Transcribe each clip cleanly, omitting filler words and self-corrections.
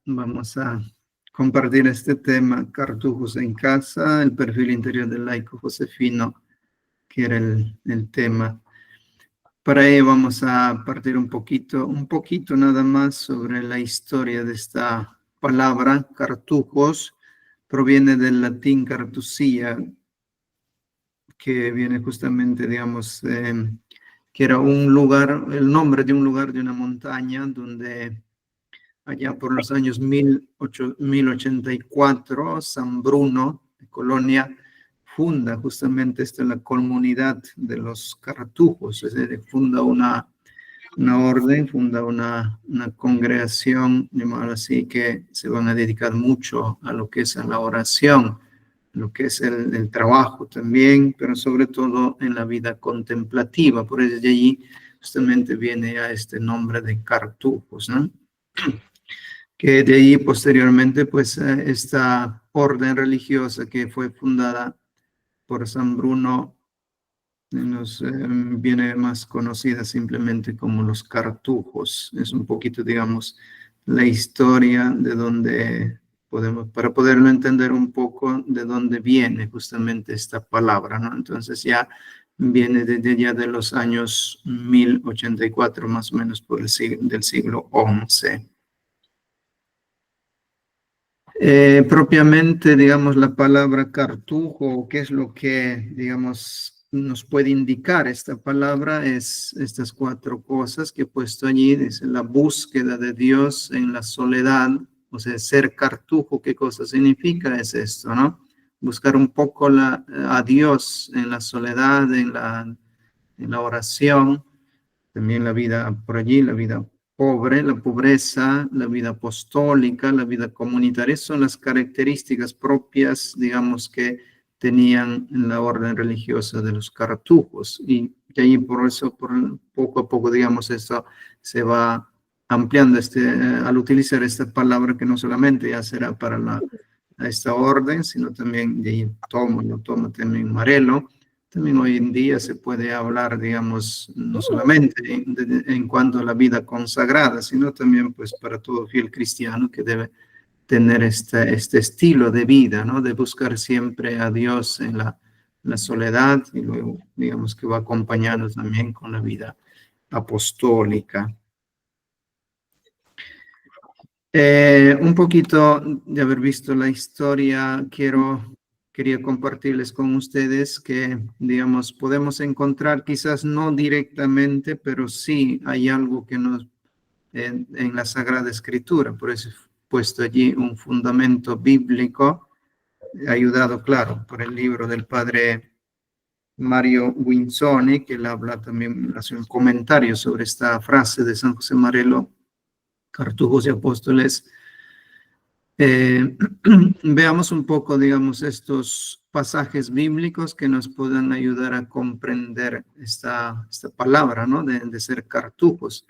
Vamos a compartir este tema, cartujos en casa, el perfil interior del laico Josefino, que era el tema. Para ello vamos a partir un poquito nada más sobre la historia de esta palabra, cartujos. Proviene del latín cartusia, que viene justamente, digamos, que era un lugar, el nombre de un lugar de una montaña donde allá por los años 1084, San Bruno de Colonia funda justamente la comunidad de los cartujos, es decir, funda una orden, funda una congregación, llamada así, que se van a dedicar mucho a lo que es a la oración, lo que es el trabajo también, pero sobre todo en la vida contemplativa. Por eso de allí justamente viene a este nombre de cartujos, ¿no? Que de ahí posteriormente, pues, esta orden religiosa que fue fundada por San Bruno viene más conocida simplemente como los cartujos. Es un poquito, digamos, la historia de donde podemos, para poderlo entender un poco, de dónde viene justamente esta palabra, ¿no? Entonces ya viene desde ya de los años 1084, más o menos por del siglo XI. Propiamente, digamos, la palabra cartujo, ¿qué es lo que, digamos, nos puede indicar esta palabra? Es estas cuatro cosas que he puesto allí. Dice la búsqueda de Dios en la soledad, o sea, ser cartujo, ¿qué cosa significa? Es esto, ¿no? Buscar un poco a Dios en la soledad, en la oración, también la vida por allí, la vida pobre, la pobreza, la vida apostólica, la vida comunitaria, son las características propias, digamos, que tenían en la orden religiosa de los cartujos. Y de ahí por eso, poco a poco, digamos, esto se va ampliando al utilizar esta palabra que no solamente ya será para esta orden, sino también de ahí lo toma también Marelo. También hoy en día se puede hablar, digamos, no solamente en cuanto a la vida consagrada, sino también pues para todo fiel cristiano que debe tener este estilo de vida, ¿no? De buscar siempre a Dios en la soledad y luego, digamos, que va acompañado también con la vida apostólica. Un poquito de haber visto la historia, quería compartirles con ustedes que, digamos, podemos encontrar, quizás no directamente, pero sí hay algo que en la Sagrada Escritura, por eso he puesto allí un fundamento bíblico, ayudado, claro, por el libro del padre Mario Guinzoni, que él habla también, hace un comentario sobre esta frase de San José Marelo, Cartujos y Apóstoles. Veamos un poco, digamos, estos pasajes bíblicos que nos puedan ayudar a comprender esta palabra, ¿no? De ser cartujos.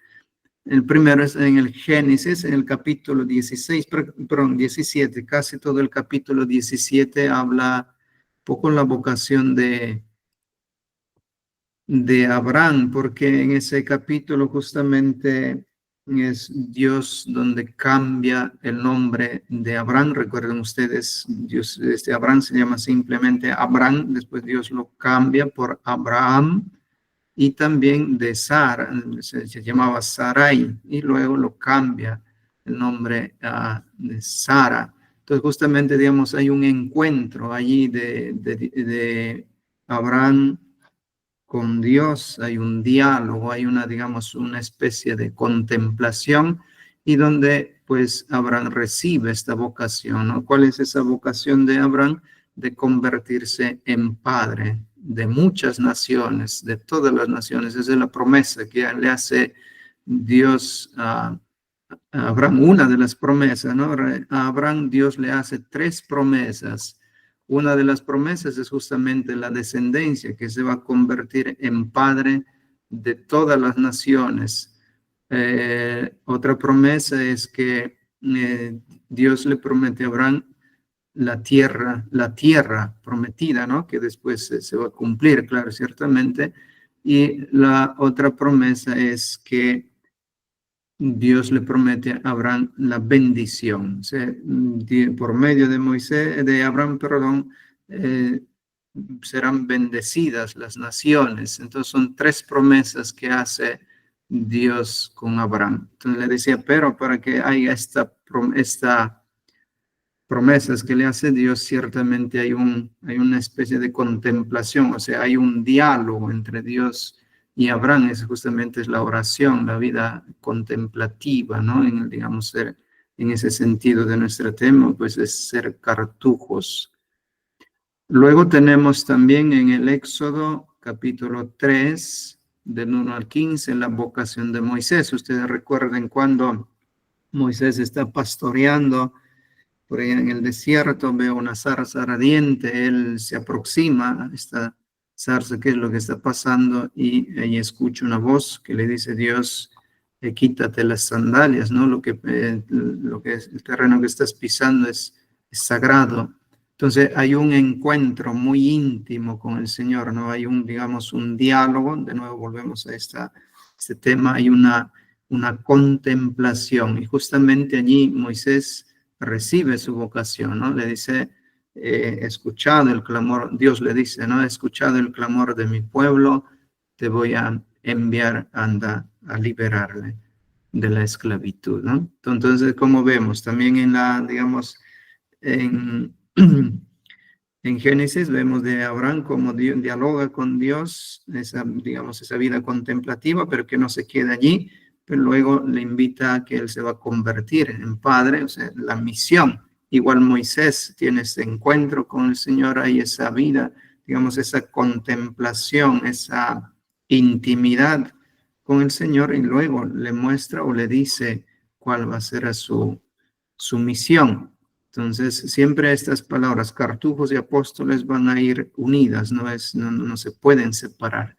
El primero es en el Génesis, en el capítulo 17, casi todo el capítulo 17 habla un poco la vocación de Abraham, porque en ese capítulo justamente es Dios donde cambia el nombre de Abraham. Recuerden ustedes, Dios, Abraham se llama simplemente Abraham, después Dios lo cambia por Abraham, y también de Sara, se llamaba Sarai, y luego lo cambia el nombre de Sara. Entonces justamente, digamos, hay un encuentro allí de Abraham con Dios, hay un diálogo, hay digamos, una especie de contemplación y donde pues Abraham recibe esta vocación, ¿no? ¿Cuál es esa vocación de Abraham? De convertirse en padre de muchas naciones, de todas las naciones. Esa es la promesa que le hace Dios a Abraham, una de las promesas, ¿no? A Abraham Dios le hace tres promesas. Una de las promesas es justamente la descendencia, que se va a convertir en padre de todas las naciones. Otra promesa es que Dios le promete a Abraham la tierra prometida, ¿no? Que después se va a cumplir, claro, ciertamente. Y la otra promesa es que Dios le promete a Abraham la bendición. O sea, por medio de Moisés, de Abraham, perdón, serán bendecidas las naciones. Entonces son tres promesas que hace Dios con Abraham. Entonces le decía, pero para que haya esta promesas que le hace Dios, ciertamente hay una especie de contemplación, o sea, hay un diálogo entre Dios y Abraham. Es justamente la oración, la vida contemplativa, ¿no? Digamos, en ese sentido de nuestro tema, pues es ser cartujos. Luego tenemos también en el Éxodo capítulo 3, del 1 al 15, la vocación de Moisés. Ustedes recuerden cuando Moisés está pastoreando por ahí en el desierto, veo una zarza ardiente, él se aproxima a esta zarza, qué es lo que está pasando, y ahí escucha una voz que le dice, Dios, quítate las sandalias, ¿no? Lo que es el terreno que estás pisando es sagrado. Entonces hay un encuentro muy íntimo con el Señor, ¿no? Hay digamos, un diálogo, de nuevo volvemos a este tema, hay una contemplación, y justamente allí Moisés recibe su vocación, ¿no? Le dice, he escuchado el clamor, Dios le dice, ¿no? He escuchado el clamor de mi pueblo, te voy a enviar, anda a liberarle de la esclavitud, ¿no? Entonces, como vemos, también digamos, en, en Génesis vemos de Abraham como Dios, dialoga con Dios, digamos, esa vida contemplativa, pero que no se queda allí, pero luego le invita a que él se va a convertir en padre, o sea, la misión. Igual Moisés tiene ese encuentro con el Señor, hay esa vida, digamos, esa contemplación, esa intimidad con el Señor, y luego le muestra o le dice cuál va a ser su misión. Entonces, siempre estas palabras, cartujos y apóstoles, van a ir unidas, no se pueden separar.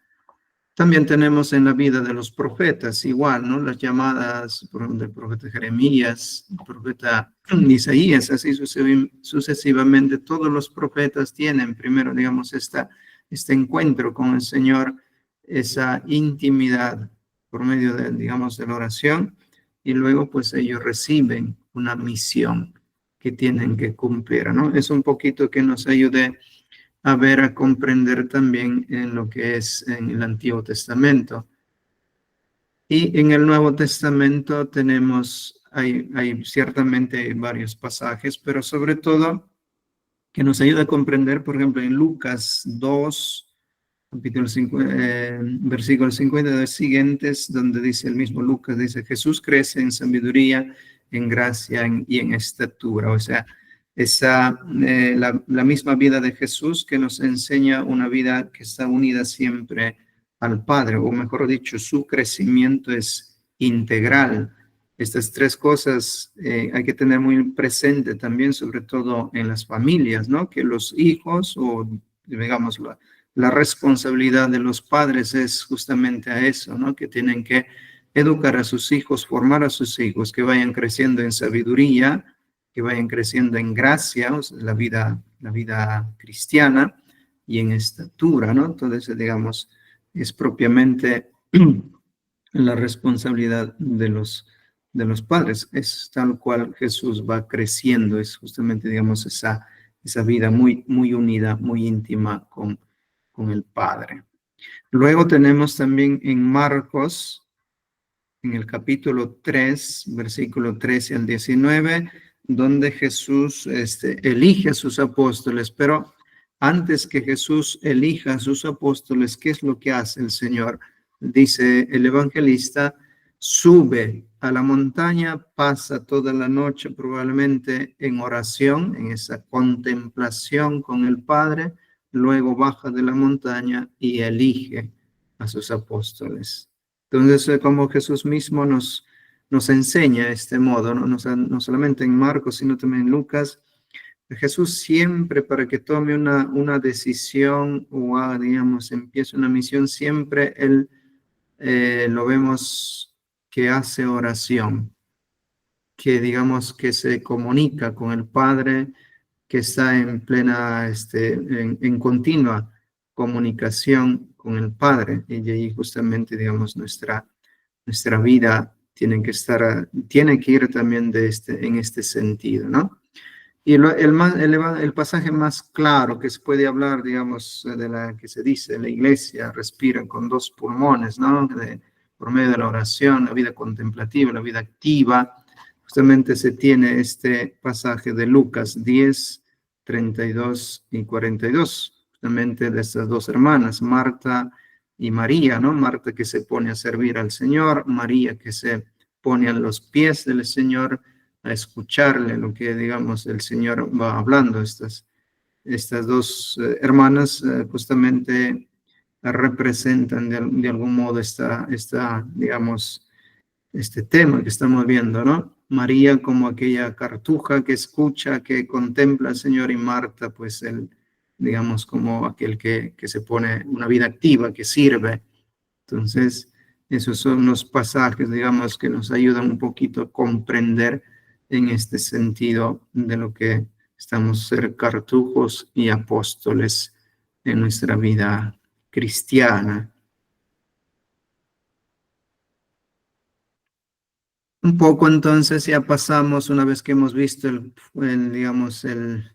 También tenemos en la vida de los profetas, igual, ¿no? Las llamadas del profeta Jeremías, el profeta Isaías, así sucesivamente. Todos los profetas tienen primero, digamos, este encuentro con el Señor, esa intimidad por medio de, digamos, de la oración, y luego pues ellos reciben una misión que tienen que cumplir, ¿no? Es un poquito que nos ayude a ver, a comprender también en lo que es en el Antiguo Testamento. Y en el Nuevo Testamento tenemos, hay ciertamente varios pasajes, pero sobre todo que nos ayuda a comprender, por ejemplo, en Lucas 2, capítulo 5, versículos 52 siguientes, donde dice el mismo Lucas, dice, Jesús crece en sabiduría, en gracia y en estatura. O sea, la misma vida de Jesús que nos enseña una vida que está unida siempre al Padre, o mejor dicho, su crecimiento es integral. Estas tres cosas hay que tener muy presente también, sobre todo en las familias, ¿no? Que los hijos, o digamos, la responsabilidad de los padres es justamente a eso, ¿no? Que tienen que educar a sus hijos, formar a sus hijos, que vayan creciendo en sabiduría, que vayan creciendo en gracia, o sea, la vida cristiana, y en estatura, ¿no? Entonces, digamos, es propiamente la responsabilidad de los padres. Es tal cual Jesús va creciendo, es justamente, digamos, esa vida muy, muy unida, muy íntima con el Padre. Luego tenemos también en Marcos, en el capítulo 3, versículo 13 al 19, donde Jesús elige a sus apóstoles, pero antes que Jesús elija a sus apóstoles, ¿qué es lo que hace el Señor? Dice el evangelista, sube a la montaña, pasa toda la noche probablemente en oración, en esa contemplación con el Padre, luego baja de la montaña y elige a sus apóstoles. Entonces, como Jesús mismo nos enseña este modo, no solamente en Marcos, sino también en Lucas, Jesús siempre para que tome una decisión o digamos, empiece una misión, siempre Él lo vemos que hace oración, que digamos que se comunica con el Padre, que está en plena, en continua comunicación con el Padre. Y ahí justamente, digamos, nuestra vida tiene que ir también en este sentido, ¿no? Y el pasaje más claro que se puede hablar, digamos, que se dice, la iglesia respira con dos pulmones, ¿no? Por medio de la oración, la vida contemplativa, la vida activa. Justamente se tiene este pasaje de Lucas 10, 32 y 42, justamente de estas dos hermanas, Marta y María, ¿no? Marta que se pone a servir al Señor, María que se pone a los pies del Señor a escucharle lo que, digamos, el Señor va hablando. Estas dos hermanas justamente representan de algún modo digamos, este tema que estamos viendo, ¿no? María como aquella cartuja que escucha, que contempla al Señor, y Marta, pues, digamos, como aquel que se pone una vida activa, que sirve. Entonces, esos son los pasajes, digamos, que nos ayudan un poquito a comprender en este sentido de lo que estamos ser cartujos y apóstoles en nuestra vida cristiana. Un poco entonces ya pasamos, una vez que hemos visto digamos, el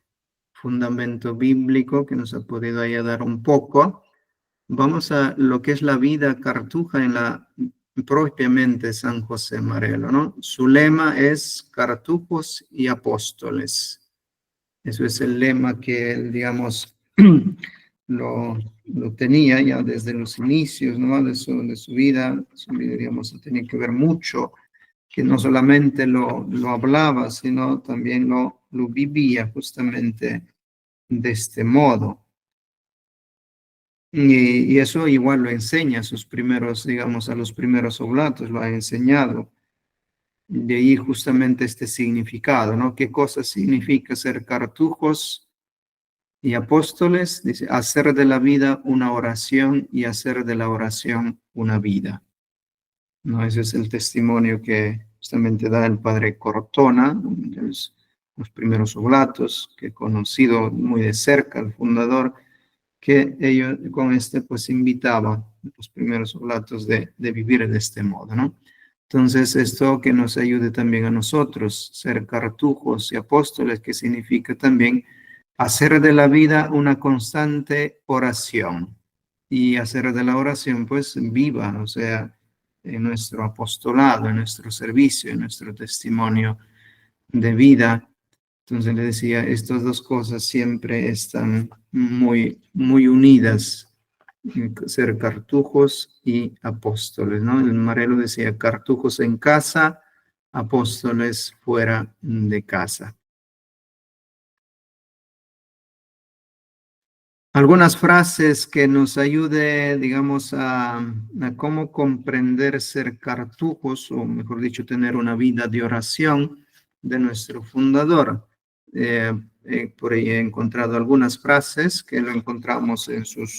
fundamento bíblico que nos ha podido ayudar un poco, vamos a lo que es la vida cartuja en propiamente San José Marelo, ¿no? Su lema es cartujos y apóstoles. Eso es el lema que él, digamos, lo tenía ya desde los inicios, ¿no? De su vida, digamos, tenía que ver mucho, que no solamente lo hablaba, sino también lo vivía justamente de este modo. Y eso igual lo enseña a sus primeros, digamos, a los primeros oblatos, lo ha enseñado. De ahí justamente este significado, ¿no? ¿Qué cosa significa ser cartujos y apóstoles? Dice, hacer de la vida una oración y hacer de la oración una vida. ¿No? Ese es el testimonio que justamente da el padre Cortona, de los primeros oblatos, que he conocido muy de cerca al fundador, que ellos con pues invitaba los primeros oblatos de vivir de este modo, ¿no? Entonces, esto que nos ayude también a nosotros, ser cartujos y apóstoles, que significa también hacer de la vida una constante oración y hacer de la oración, pues, viva, o sea, en nuestro apostolado, en nuestro servicio, en nuestro testimonio de vida. Entonces le decía, estas dos cosas siempre están muy, muy unidas, ser cartujos y apóstoles, ¿no? El Marelo decía, cartujos en casa, apóstoles fuera de casa. Algunas frases que nos ayude, digamos, a cómo comprender ser cartujos, o mejor dicho, tener una vida de oración de nuestro fundador. Por ahí he encontrado algunas frases que lo encontramos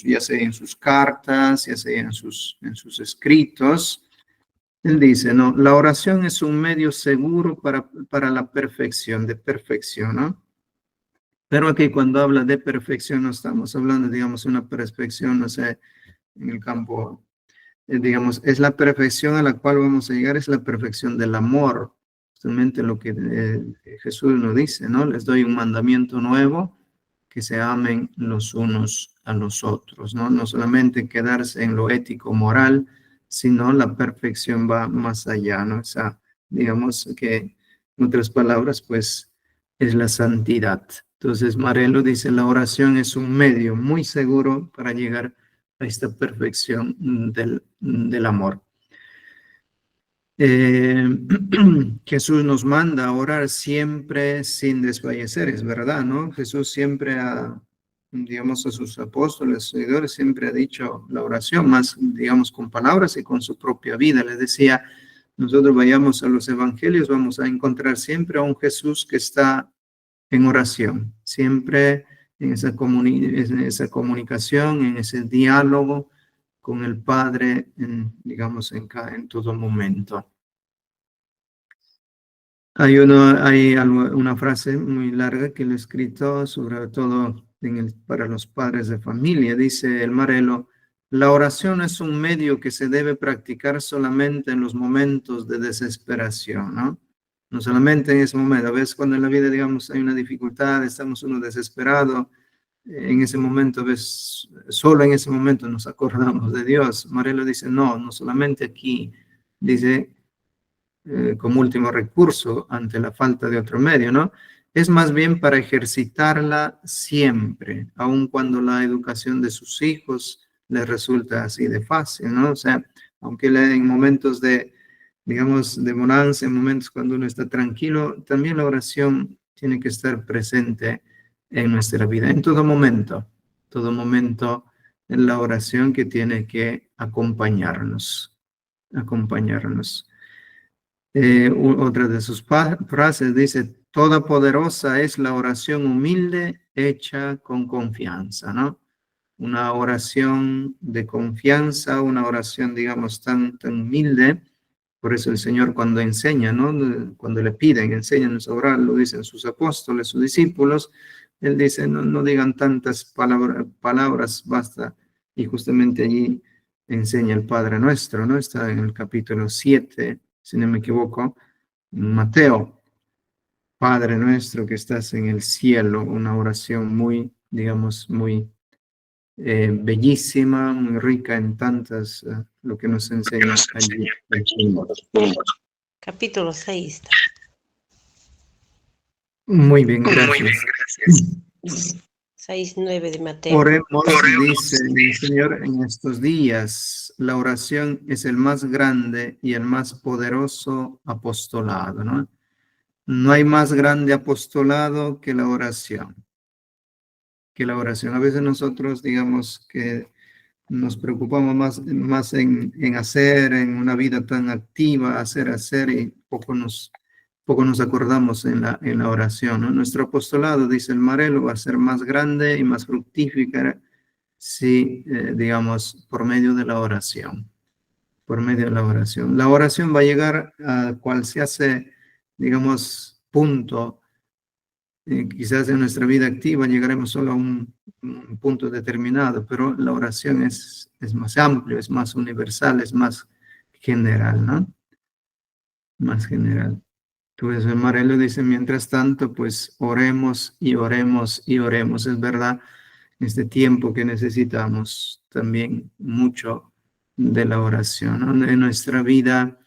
ya sea en sus cartas, ya sea en sus escritos. Él dice, ¿no? La oración es un medio seguro para la perfección, de perfección, ¿no? Pero aquí cuando habla de perfección no estamos hablando, digamos, una perfección, no sé, en el campo, digamos, es la perfección a la cual vamos a llegar, es la perfección del amor. Justamente lo que Jesús nos dice, ¿no? Les doy un mandamiento nuevo, que se amen los unos a los otros, ¿no? No solamente quedarse en lo ético, moral, sino la perfección va más allá, ¿no? O sea, digamos que, en otras palabras, pues, es la santidad. Entonces, Marelo dice, la oración es un medio muy seguro para llegar a esta perfección del amor. Jesús nos manda a orar siempre sin desfallecer, es verdad, ¿no? Jesús siempre digamos, a sus apóstoles, seguidores, siempre ha dicho la oración, más, digamos, con palabras y con su propia vida. Les decía, nosotros vayamos a los evangelios, vamos a encontrar siempre a un Jesús que está en oración, siempre en esa comunicación, en ese diálogo con el Padre, digamos, en todo momento. Hay una frase muy larga que lo he escrito, sobre todo para los padres de familia. Dice el Marelo, La oración es un medio que se debe practicar solamente en los momentos de desesperación, ¿no? No solamente en ese momento. A veces cuando en la vida, digamos, hay una dificultad, estamos uno desesperado, en ese momento, ves, solo en ese momento nos acordamos de Dios. Marelo dice, no, no solamente aquí, dice, como último recurso ante la falta de otro medio, ¿no? Es más bien para ejercitarla siempre, aun cuando la educación de sus hijos les resulta así de fácil, ¿no? O sea, aunque en momentos de, digamos, de bonanza, en momentos cuando uno está tranquilo, también la oración tiene que estar presente en nuestra vida, en todo momento en la oración que tiene que acompañarnos, acompañarnos. Otra de sus frases dice, toda poderosa es la oración humilde hecha con confianza, ¿no? Una oración de confianza, una oración, digamos, tan humilde. Por eso el Señor cuando enseña, ¿no? Cuando le piden, enséñanos a orar, lo dicen sus apóstoles, sus discípulos, Él dice, no digan tantas palabras, basta. Y justamente allí enseña el Padre Nuestro, ¿no? Está en el capítulo 7, si no me equivoco, Mateo, Padre Nuestro que estás en el cielo, una oración muy, digamos, muy bellísima, muy rica en tantas, lo que nos enseña allí. Capítulo 6. Muy bien, gracias. 6:9 de Mateo. Oremos, dice el Señor, en estos días. La oración es el más grande y el más poderoso apostolado, ¿no? No hay más grande apostolado que la oración. Que la oración. A veces nosotros, digamos que nos preocupamos más en hacer, en una vida tan activa, hacer, y poco nos acordamos en la oración, ¿no? Nuestro apostolado, dice el Marelo, va a ser más grande y más fructífera si, digamos, por medio de la oración, por medio de la oración. La oración va a llegar a cual se hace, digamos, punto. Quizás en nuestra vida activa llegaremos solo a un punto determinado, pero la oración es más amplio, es más universal, es más general, ¿no? Más general. Entonces, el Marelo dice, mientras tanto, pues oremos y oremos y oremos. Es verdad, este tiempo que necesitamos también mucho de la oración, ¿no? En nuestra vida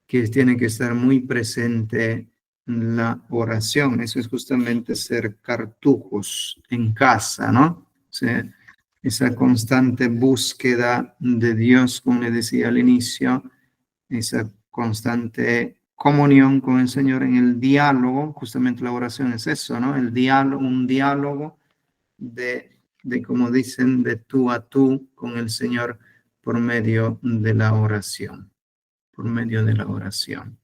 que tiene que estar muy presente la oración. Eso es justamente ser cartujos en casa, ¿no? O sea, esa constante búsqueda de Dios, como le decía al inicio, esa constante comunión con el Señor en el diálogo, justamente la oración es eso, ¿no? El diálogo, un diálogo como dicen, de tú a tú con el Señor por medio de la oración, por medio de la oración.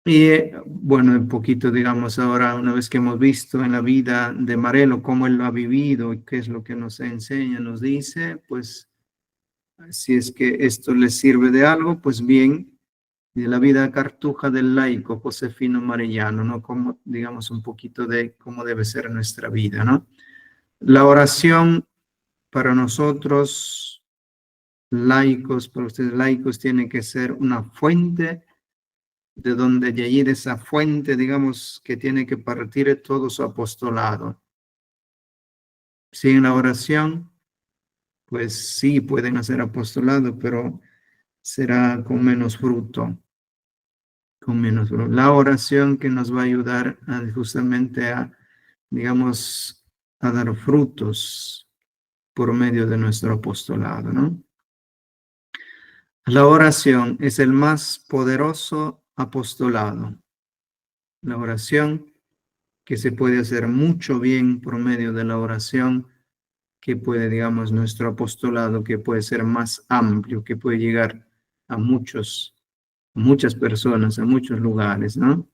Y bueno, un poquito, digamos, ahora, una vez que hemos visto en la vida de Marelo cómo él lo ha vivido y qué es lo que nos enseña, nos dice, pues si es que esto les sirve de algo, pues bien, de la vida cartuja del laico Josefino Marellano, ¿no? Como, digamos, un poquito de cómo debe ser nuestra vida, ¿no? La oración para nosotros, laicos, para ustedes laicos, tiene que ser una fuente de donde de allí de esa fuente, digamos, que tiene que partir todo su apostolado. Sin la oración, pues sí pueden hacer apostolado, pero será con menos fruto, con menos fruto. La oración que nos va a ayudar justamente a, digamos, a dar frutos por medio de nuestro apostolado, ¿no? La oración es el más poderoso apostolado. La oración que se puede hacer mucho bien por medio de la oración, que puede, digamos, nuestro apostolado, que puede ser más amplio, que puede llegar a muchas personas, a muchos lugares, ¿no?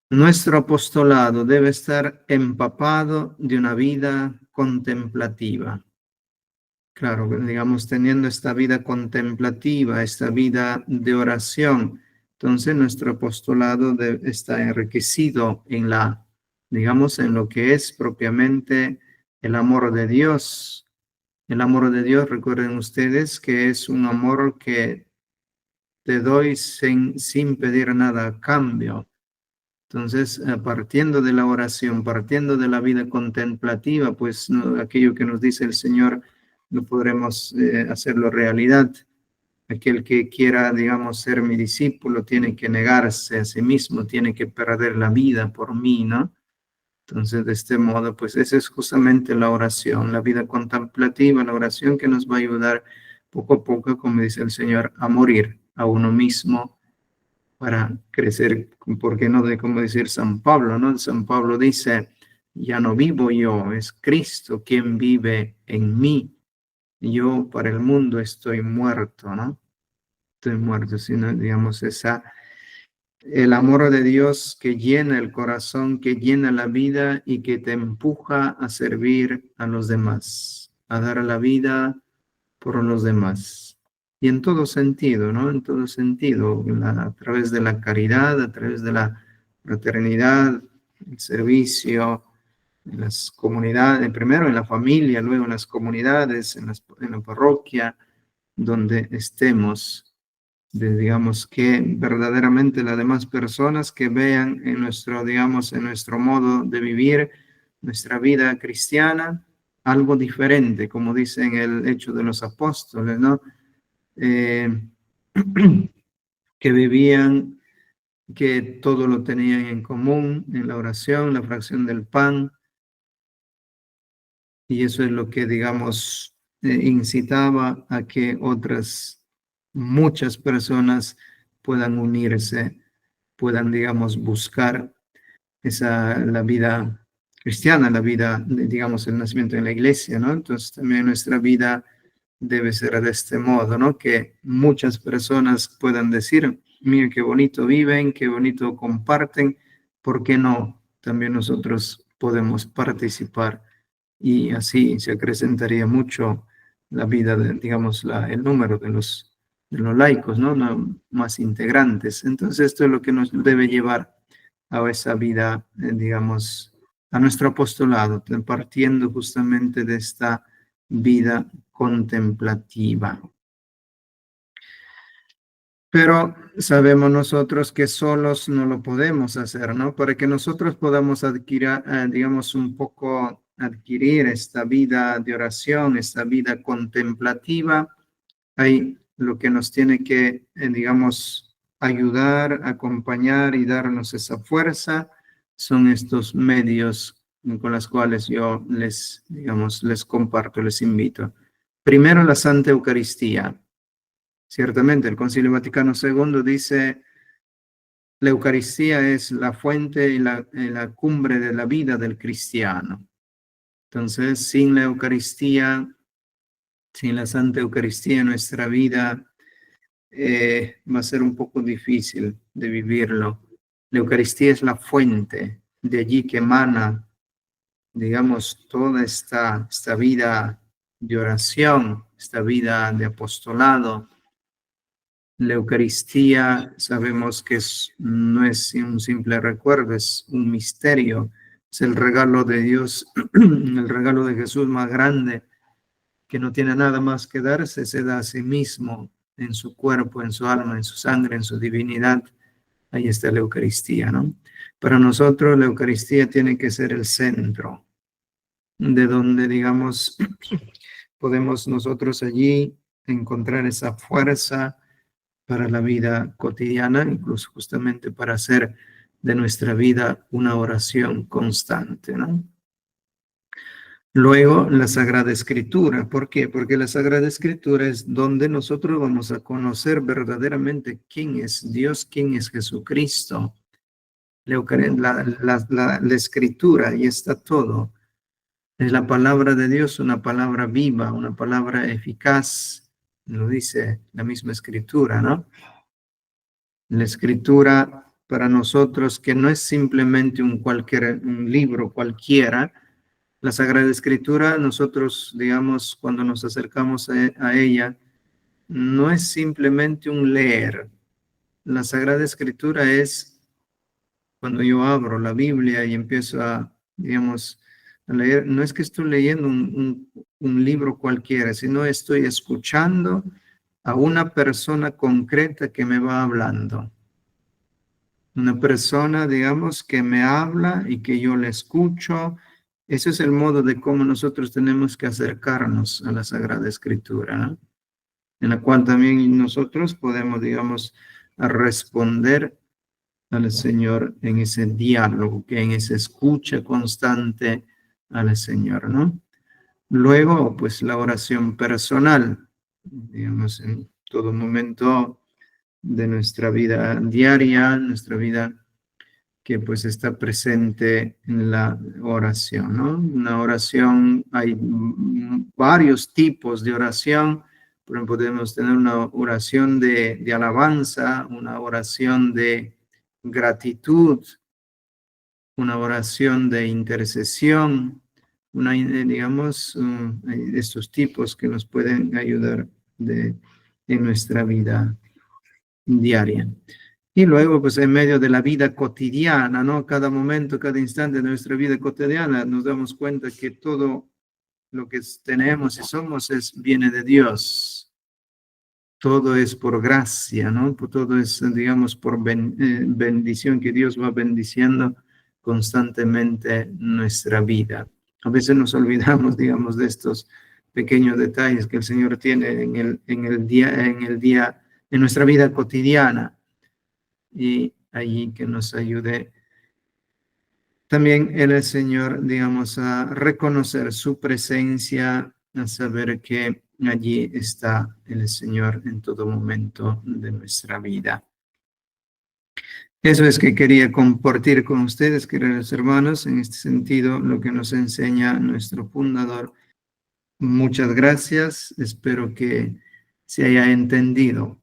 Nuestro apostolado debe estar empapado de una vida contemplativa. Claro, digamos, teniendo esta vida contemplativa, esta vida de oración, entonces nuestro apostolado está enriquecido en la digamos, en lo que es propiamente el amor de Dios. El amor de Dios, recuerden ustedes que es un amor que te doy sin pedir nada a cambio. Entonces, partiendo de la oración, partiendo de la vida contemplativa, pues aquello que nos dice el Señor, no podremos hacerlo realidad. Aquel que quiera, digamos, ser mi discípulo, tiene que negarse a sí mismo, tiene que perder la vida por mí, ¿no? Entonces, de este modo, pues esa es justamente la oración, la vida contemplativa, la oración que nos va a ayudar poco a poco, como dice el Señor, a morir a uno mismo para crecer, porque no de como decir San Pablo, ¿no? San Pablo dice, ya no vivo yo, es Cristo quien vive en mí. Yo para el mundo estoy muerto, ¿no? Estoy muerto, sino, digamos, el amor de Dios que llena el corazón, que llena la vida y que te empuja a servir a los demás, a dar la vida por los demás. Y en todo sentido, ¿no? En todo sentido, a través de la caridad, a través de la fraternidad, el servicio, en las comunidades, primero en la familia, luego en las comunidades, en la parroquia, donde estemos, digamos, que verdaderamente las demás personas que vean en nuestro, digamos, en nuestro modo de vivir nuestra vida cristiana, algo diferente, como dice en el Hecho de los Apóstoles, ¿no? Eh, que vivían, que todo lo tenían en común en la oración, la fracción del pan, y eso es lo que, digamos, incitaba a que muchas personas puedan unirse, puedan, digamos, buscar la vida cristiana, la vida, digamos, el nacimiento en la iglesia, ¿no? Entonces también nuestra vida debe ser de este modo, ¿no? Que muchas personas puedan decir, mira qué bonito viven, qué bonito comparten, ¿por qué no? También nosotros podemos participar y así se acrecentaría mucho la vida, digamos, el número de los laicos, ¿no? Más integrantes. Entonces esto es lo que nos debe llevar a esa vida, digamos, a nuestro apostolado, partiendo justamente de esta vida contemplativa. Pero sabemos nosotros que solos no lo podemos hacer, ¿no? Para que nosotros podamos adquirir, digamos, un poco adquirir esta vida de oración, esta vida contemplativa, hay lo que nos tiene que, digamos, ayudar, acompañar y darnos esa fuerza, son estos medios con los cuales yo digamos, les comparto, les invito. Primero, la Santa Eucaristía. Ciertamente, el Concilio Vaticano II dice, la Eucaristía es la fuente y la cumbre de la vida del cristiano. Entonces, sin la Eucaristía, sin la Santa Eucaristía, nuestra vida va a ser un poco difícil de vivirlo. La Eucaristía es la fuente, de allí que emana, digamos, toda esta vida de oración, esta vida de apostolado. La Eucaristía sabemos que no es un simple recuerdo, es un misterio, es el regalo de Dios, el regalo de Jesús más grande, que no tiene nada más que darse, se da a sí mismo en su cuerpo, en su alma, en su sangre, en su divinidad. Ahí está la Eucaristía, ¿no? Para nosotros la Eucaristía tiene que ser el centro, de donde, digamos, podemos nosotros allí encontrar esa fuerza para la vida cotidiana, incluso justamente para hacer de nuestra vida una oración constante, ¿no? Luego, la Sagrada Escritura. ¿Por qué? Porque la Sagrada Escritura es donde nosotros vamos a conocer verdaderamente quién es Dios, quién es Jesucristo. La Escritura, ahí está todo. Es la palabra de Dios, una palabra viva, una palabra eficaz, lo dice la misma Escritura, ¿no? La Escritura para nosotros, que no es simplemente un libro cualquiera. La Sagrada Escritura, nosotros, digamos, cuando nos acercamos a ella, no es simplemente un leer. La Sagrada Escritura es cuando yo abro la Biblia y empiezo a, digamos, a leer, no es que estoy leyendo un libro cualquiera, sino estoy escuchando a una persona concreta que me va hablando. Una persona, digamos, que me habla y que yo le escucho. Ese es el modo de cómo nosotros tenemos que acercarnos a la Sagrada Escritura, ¿no? En la cual también nosotros podemos, digamos, responder al Señor en ese diálogo, que en esa escucha constante al Señor, ¿no? Luego, pues la oración personal, digamos, en todo momento de nuestra vida diaria, nuestra vida que pues está presente en la oración, ¿no? Una oración, hay varios tipos de oración, pero podemos tener una oración de alabanza, una oración de gratitud, una oración de intercesión, digamos, hay estos tipos que nos pueden ayudar en nuestra vida diaria. Y luego, pues en medio de la vida cotidiana, ¿no? Cada momento, cada instante de nuestra vida cotidiana, nos damos cuenta que todo lo que tenemos y somos viene de Dios. Todo es por gracia, ¿no? Todo es, digamos, por bendición, que Dios va bendiciendo constantemente nuestra vida. A veces nos olvidamos, digamos, de estos pequeños detalles que el Señor tiene en el día, en nuestra vida cotidiana. Y allí que nos ayude también el Señor, digamos, a reconocer su presencia, a saber que allí está el Señor en todo momento de nuestra vida. Eso es que quería compartir con ustedes, queridos hermanos, en este sentido, lo que nos enseña nuestro fundador. Muchas gracias, espero que se haya entendido